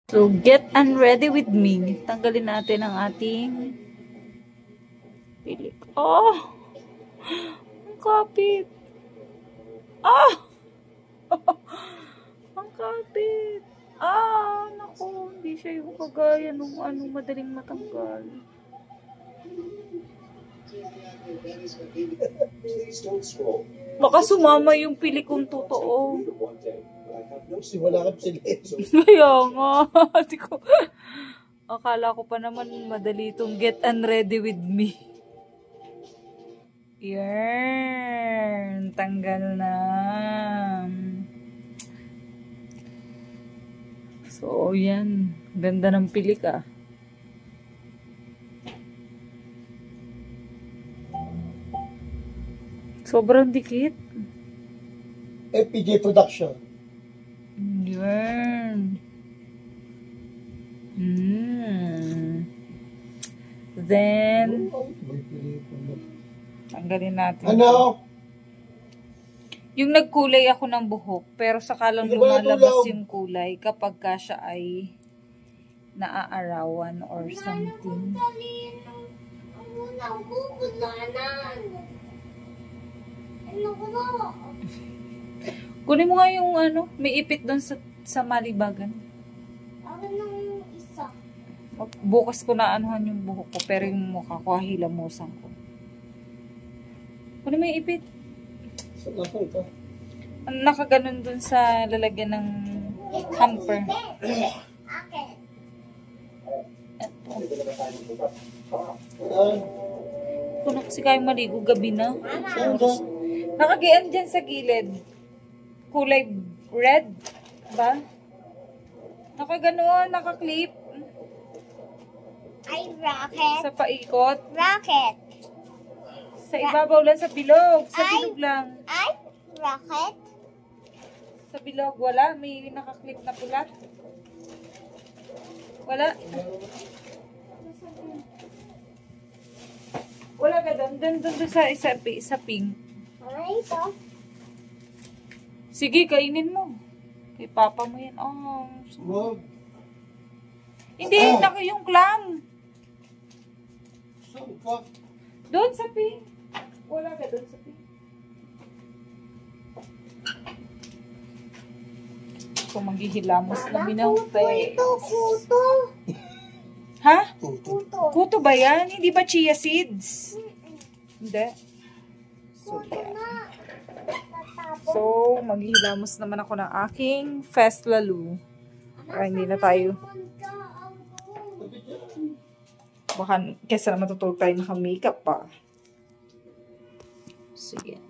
So, get unready with me. Tanggalin natin ang ating pilik. Oh! Ang kapit! Ah! Ang kapit! Ah! Naku, hindi siya yung kagaya nung madaling matanggal. Baka sumama yung pilikong totoo. Wala kang pilit. Kaya nga. Akala ko pa naman madali itong get unready with me. Yan. Tanggal na. So, yan. Ganda ng pilik ah. Sobrang dikit. FPJ Production. Yan. Then, tanggalin natin. Ano? Yung nagkulay ako ng buhok, pero saka lang lumalabas yung kulay kapag ka siya ay naaarawan or something. Kunin mo nga yung may ipit doon sa malibagan. Bukas ko na anuhan yung buhok ko, pero yung mukha ko, hilamusan ko. Kunin mo yung ipit. Saan na po ito? Nakaganon dun sa lalagyan ng hamper. Ito. Kung kasi kayong maligo gabi na. Nakagian dyan sa gilid. Kulay red. Ba? Nakaganon, nakaklip. Ay, rocket. Sa paikot. Rocket. Sa ibabaw lang, sa bilog. Sa bilog lang. Ay, rocket. Sa bilog, wala. May nakaklip na pula. Wala. Wala ka doon. Doon sa pink. Ay, ito. Sige, kainin mo. Kay papa mo yan. Oh. Wag. Hindi, yung clam. Saan ka? Doon sa pink. Wala ka doon sa pink. So, maghihilamos na minang-face. Kuto. Ha? Kuto. Kuto ba yan? Hindi ba chia seeds? Hindi. So, yan. So, maghihilamos naman ako ng aking Fest Lalu. Para hindi na tayo. Baka, kesa naman tutulog tayo naka-makeup pa. Sige.